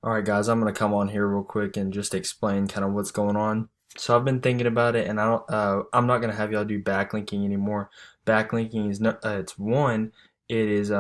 All right, guys, I'm gonna come on here real quick and just explain kind of what's going on. So I've been thinking about it, and I'm not gonna have y'all do backlinking anymore. Backlinking is no, it's one, it is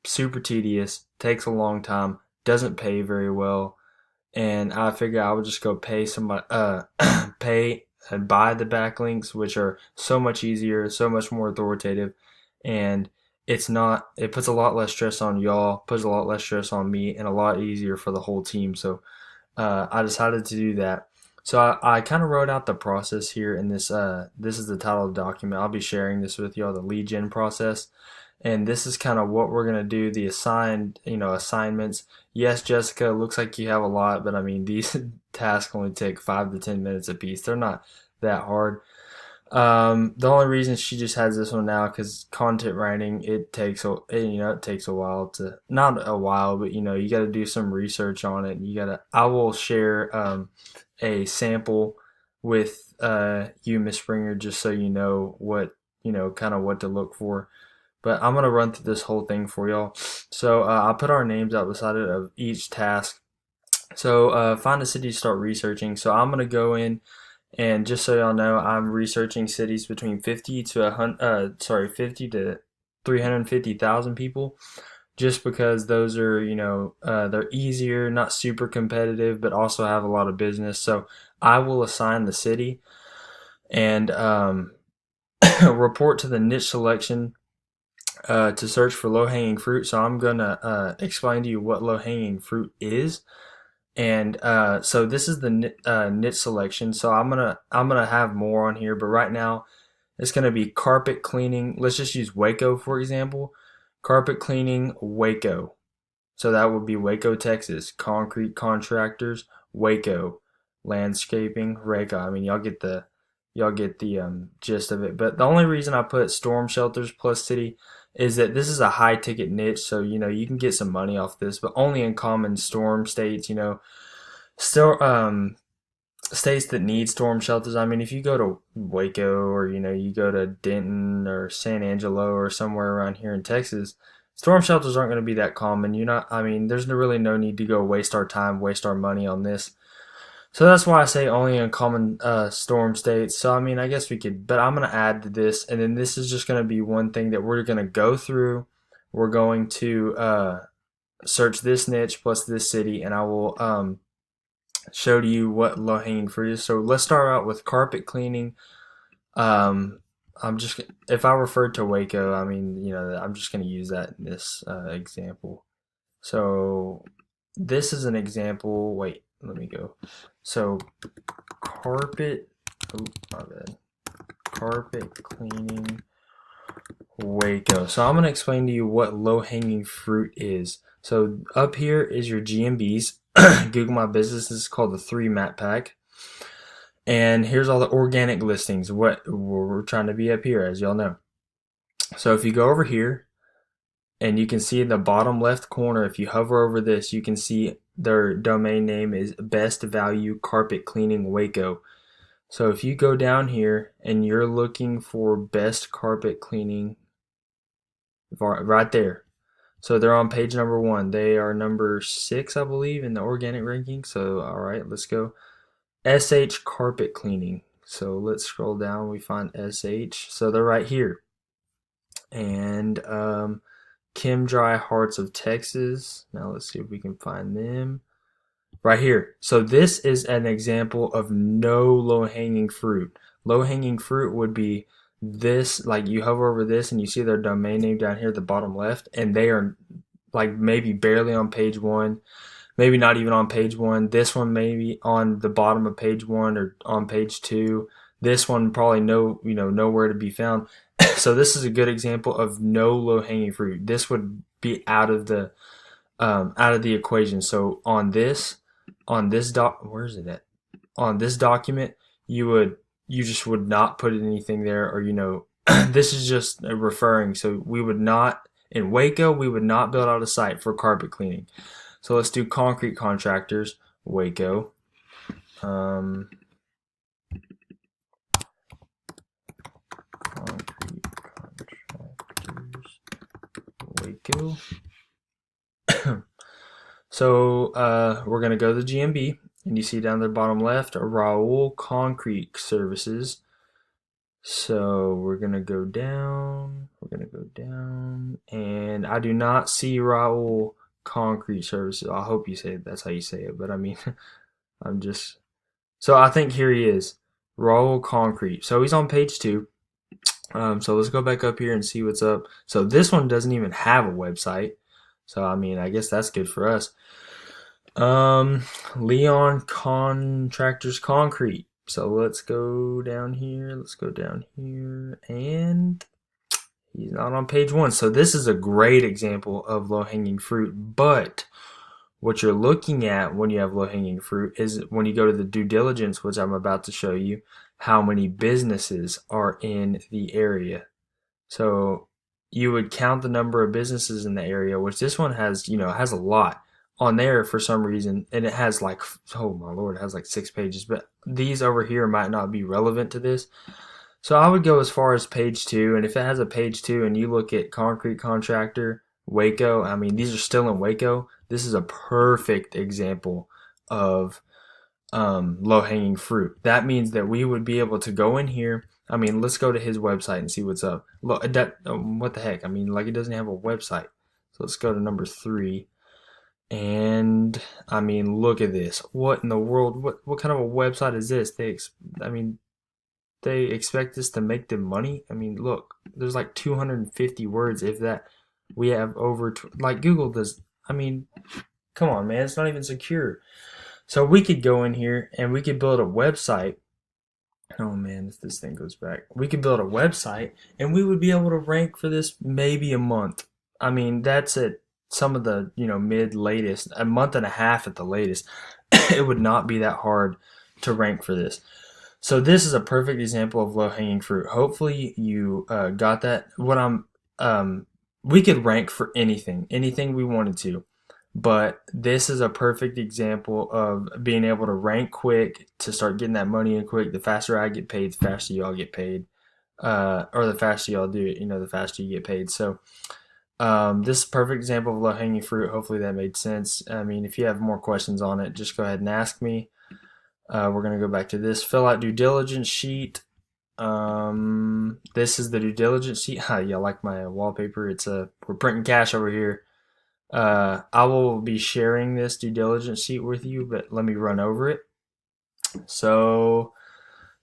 super tedious, takes a long time, doesn't pay very well, and I figure I would just go pay somebody, pay and buy the backlinks, which are so much easier, so much more authoritative, and it puts a lot less stress on y'all, puts a lot less stress on me, and a lot easier for the whole team. So I decided to do that. So I kind of wrote out the process here in this. This is the title of the document. I'll be sharing this with y'all, the lead gen process, and this is kind of what we're gonna do. The assignments. Yes, Jessica, looks like you have a lot, but I mean these tasks only take 5 to 10 minutes a piece. They're not that hard. The only reason she just has this one now because content writing it takes a while to not a while, but you got to do some research on it. I will share a sample with you, Miss Springer, just so you know what kind of what to look for. But I'm gonna run through this whole thing for y'all. So I'll put our names out beside it of each task. So find a city to start researching. So I'm gonna go in and just so y'all know, I'm researching cities between 50 to 350,000 people, just because those are, they're easier, not super competitive, but also have a lot of business. So I will assign the city and report to the niche selection to search for low hanging fruit. So I'm gonna explain to you what low hanging fruit is. And so this is the niche selection. So I'm gonna have more on here, but right now it's gonna be carpet cleaning. Let's just use Waco for example. Carpet cleaning Waco. So that would be Waco, Texas. Concrete contractors Waco. Landscaping Waco. I mean y'all get the gist of it. But the only reason I put storm shelters plus city is that this is a high ticket niche, so you can get some money off this, but only in common storm states. Still, states that need storm shelters. I mean, if you go to Waco or you go to Denton or San Angelo or somewhere around here in Texas, storm shelters aren't going to be that common. You're not. I mean, there's really no need to go waste our time, waste our money on this. So that's why I say only in common storm states. So I mean, I guess we could, but I'm gonna add to this, and then this is just gonna be one thing that we're gonna go through. We're going to search this niche plus this city, and I will show to you what low hanging fruit is. So let's start out with carpet cleaning. Um, I'm just if I refer to Waco, I mean I'm just going to use that in this example. So this is an example. Wait, let me go. So carpet. Oh, my bad. Carpet cleaning Waco. So I'm going to explain to you what low hanging fruit is. So up here is your GMBs. Google My Business is called the 3 map pack. And here's all the organic listings. What we're trying to be up here, as y'all know. So if you go over here, and you can see in the bottom left corner, if you hover over this, you can see their domain name is Best Value Carpet Cleaning Waco. So if you go down here and you're looking for best carpet cleaning, right there. So they're on page number 1. They are number 6, I believe, in the organic ranking. So all right, let's go. SH Carpet Cleaning. So let's scroll down. We find SH. So they're right here. And Kim Dry Hearts of Texas. Now let's see if we can find them. Right here. So this is an example of no low hanging fruit. Low hanging fruit would be this, like you hover over this and you see their domain name down here at the bottom left, and they are like maybe barely on page 1, maybe not even on page 1. This one maybe on the bottom of page 1 or on page 2. This one probably nowhere to be found. So this is a good example of no low hanging fruit. This would be out of the equation. So on this where is it at? On this document, you just would not put anything there, or this is just referring. So we would not in Waco, we would not build out a site for carpet cleaning. So let's do concrete contractors, Waco. Concrete contractors, Waco. So we're going to go to the GMB, and you see down the bottom left, Raul Concrete Services. So we're going to go down. We're going to go down. And I do not see Raul Concrete Services. I hope you say it, that's how you say it. But I mean, I'm just. So I think here he is. Raul Concrete. So he's on page 2. So let's go back up here and see what's up. So this one doesn't even have a website. So I mean, I guess that's good for us. Leon Contractors Concrete. So let's go down here. Let's go down here, and he's not on page 1. So this is a great example of low-hanging fruit. But what you're looking at when you have low-hanging fruit is when you go to the due diligence, which I'm about to show you, how many businesses are in the area. So you would count the number of businesses in the area, which this one has, has a lot on there for some reason, and it has like, oh my lord, it has like 6 pages, but these over here might not be relevant to this. So I would go as far as page 2, and if it has a page 2 and you look at concrete contractor, Waco, I mean, these are still in Waco. This is a perfect example of low-hanging fruit. That means that we would be able to go in here. I mean, let's go to his website and see what's up. Look, what the heck? I mean, like, it doesn't have a website. So let's go to number 3. And I mean, look at this. What in the world? What kind of a website is this? I mean, they expect us to make them money. I mean, look, there's like 250 words, if that. We have over like Google does. I mean, come on, man, it's not even secure. So we could go in here and we could build a website. Oh man, if this thing goes back, we could build a website and we would be able to rank for this maybe a month. I mean, that's at some of the, mid latest, a month and a half at the latest. It would not be that hard to rank for this. So this is a perfect example of low hanging fruit. Hopefully you got that. We could rank for anything we wanted to. But this is a perfect example of being able to rank quick to start getting that money in quick. The faster I get paid, the faster y'all get paid. Or the faster y'all do it, the faster you get paid. So this is a perfect example of low-hanging fruit. Hopefully that made sense. I mean, if you have more questions on it, just go ahead and ask me. We're going to go back to this. Fill out due diligence sheet. This is the due diligence sheet. Yeah, like my wallpaper. We're printing cash over here. I will be sharing this due diligence sheet with you, but let me run over it. So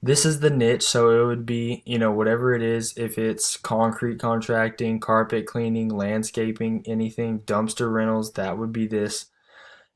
this is the niche. So it would be, whatever it is, if it's concrete contracting, carpet cleaning, landscaping, anything, dumpster rentals, that would be this.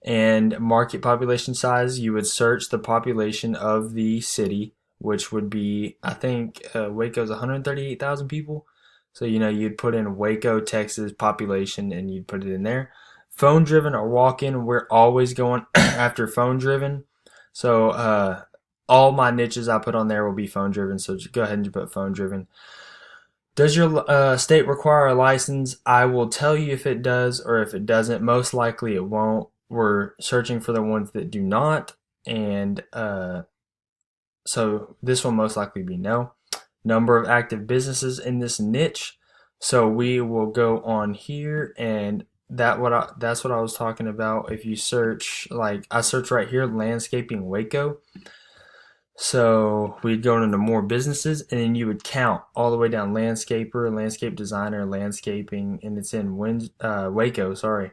And market population size, you would search the population of the city, which would be, I think, Waco's 138,000 people. So, you'd put in Waco, Texas population and you'd put it in there. Phone driven or walk in, we're always going after phone driven. So, all my niches I put on there will be phone driven. So, just go ahead and put phone driven. Does your state require a license? I will tell you if it does or if it doesn't. Most likely it won't. We're searching for the ones that do not. And so this will most likely be no. Number of active businesses in this niche. So we will go on here, and that's what I was talking about. If you search, like I search right here, landscaping Waco. So we'd go into more businesses, and then you would count all the way down: landscaper, landscape designer, landscaping, and it's in Waco. Sorry,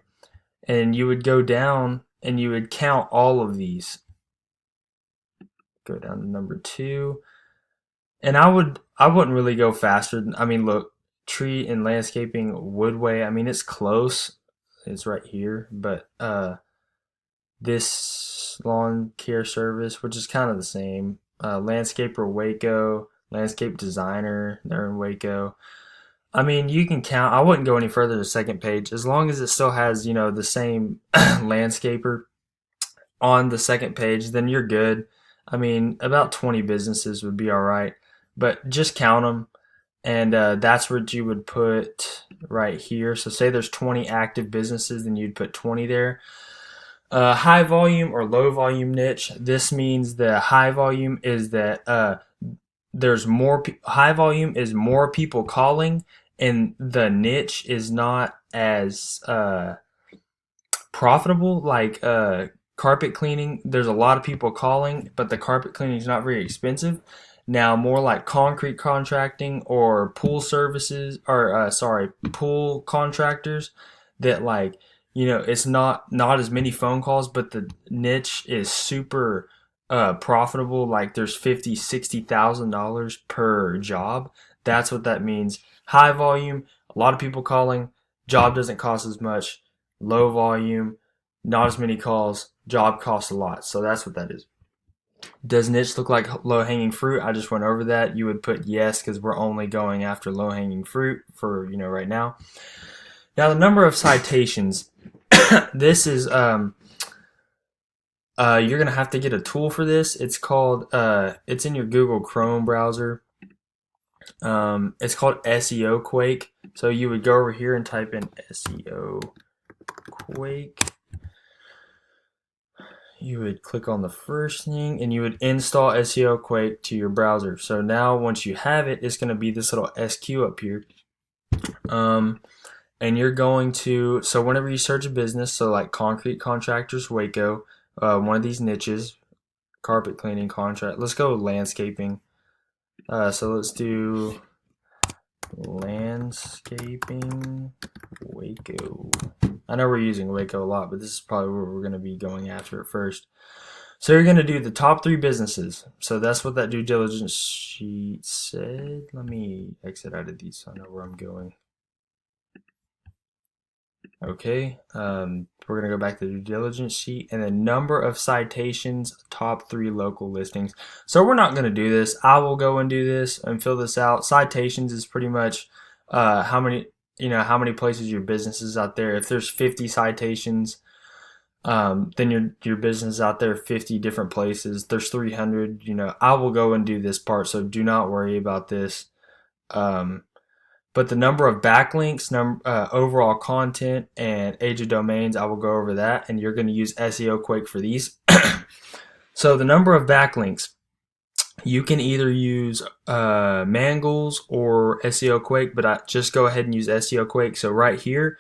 and you would go down and you would count all of these. Go down to number 2. And I wouldn't really go faster. I mean, look, tree and landscaping Woodway. I mean, it's close. It's right here, but this lawn care service, which is kind of the same. Landscaper Waco, landscape designer, they're in Waco. I mean, you can count. I wouldn't go any further to the second page as long as it still has, the same landscaper on the second page, then you're good. I mean, about 20 businesses would be all right, but just count them, and that's what you would put right here. So say there's 20 active businesses, then you'd put 20 there. High volume or low volume niche. This means the high volume is that there's more. High volume is more people calling, and the niche is not as profitable, like carpet cleaning, there's a lot of people calling, but the carpet cleaning is not very expensive. Now, more like concrete contracting or pool services, or sorry, pool contractors that like, it's not as many phone calls, but the niche is super profitable. Like there's 50, $60,000 per job. That's what that means. High volume, a lot of people calling, job doesn't cost as much. Low volume, not as many calls, job costs a lot. So that's what that is. Does niche look like low hanging fruit? I just went over that. You would put yes because we're only going after low hanging fruit for right now. Now the number of citations. This is you're gonna have to get a tool for this. It's called it's in your Google Chrome browser. It's called SEO Quake. So you would go over here and type in SEO Quake. You would click on the first thing and you would install SEO Quake to your browser. So now once you have it, it's going to be this little SQ up here. And you're going to, so whenever you search a business, so like concrete contractors, Waco, one of these niches, carpet cleaning contract, let's go landscaping. So let's do landscaping Waco. I know we're using Waco a lot, but this is probably where we're going to be going after it first. So you're going to do the top 3 businesses. So that's what that due diligence sheet said. Let me exit out of these so I know where I'm going. Okay, we're going to go back to the due diligence sheet and the number of citations, top 3 local listings. So we're not going to do this. I will go and do this and fill this out. Citations is pretty much how many places your business is out there. If there's 50 citations, then your business is out there 50 different places. There's 300. I will go and do this part, so do not worry about this. But the number of backlinks, overall content, and age of domains, I will go over that, and you're going to use SEO Quake for these. So the number of backlinks, you can either use Mangles or SEO Quake, but I just go ahead and use SEO Quake. So right here,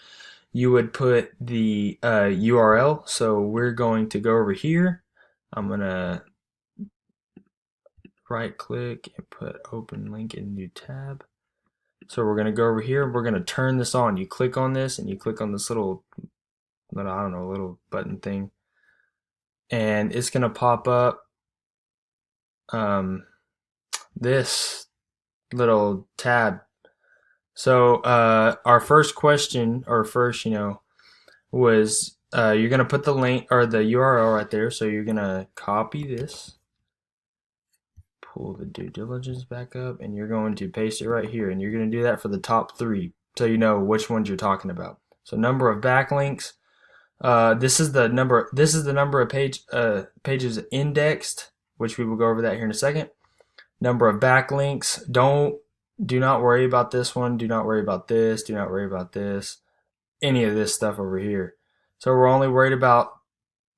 you would put the URL. So we're going to go over here. I'm going to right click and put open link in new tab. So we're going to go over here and we're going to turn this on. You click on this and you click on this little button thing. And it's going to pop up this little tab. So our first question, was you're going to put the link or the URL right there. So you're going to copy this. Pull the due diligence back up and you're going to paste it right here, and you're going to do that for the top 3 so you know which ones you're talking about. So number of backlinks, this is the number of pages indexed, which we will go over that here in a second. Number of backlinks, do not worry about this one, do not worry about this, do not worry about this, any of this stuff over here. So we're only worried about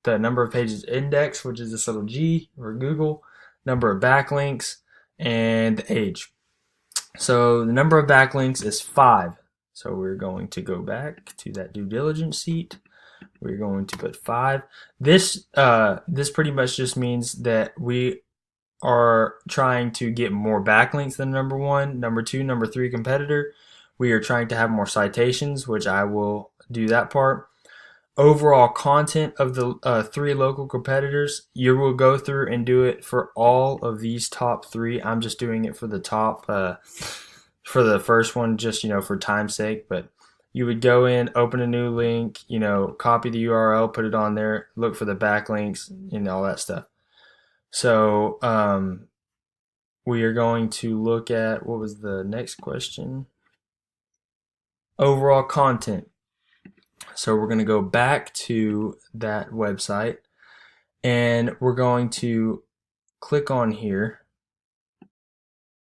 the number of pages indexed, which is this little G for Google, number of backlinks, and the age. So the number of backlinks is 5. So we're going to go back to that due diligence sheet. We're going to put 5. This pretty much just means that we are trying to get more backlinks than number 1, number 2, number 3 competitor. We are trying to have more citations, which I will do that part. Overall content of the 3 local competitors, you will go through and do it for all of these top 3. I'm just doing it for the top, for the first one, just, for time's sake. But you would go in, open a new link, copy the URL, put it on there, look for the backlinks, and all that stuff. So we are going to look at, what was the next question? Overall content. So we're going to go back to that website and we're going to click on here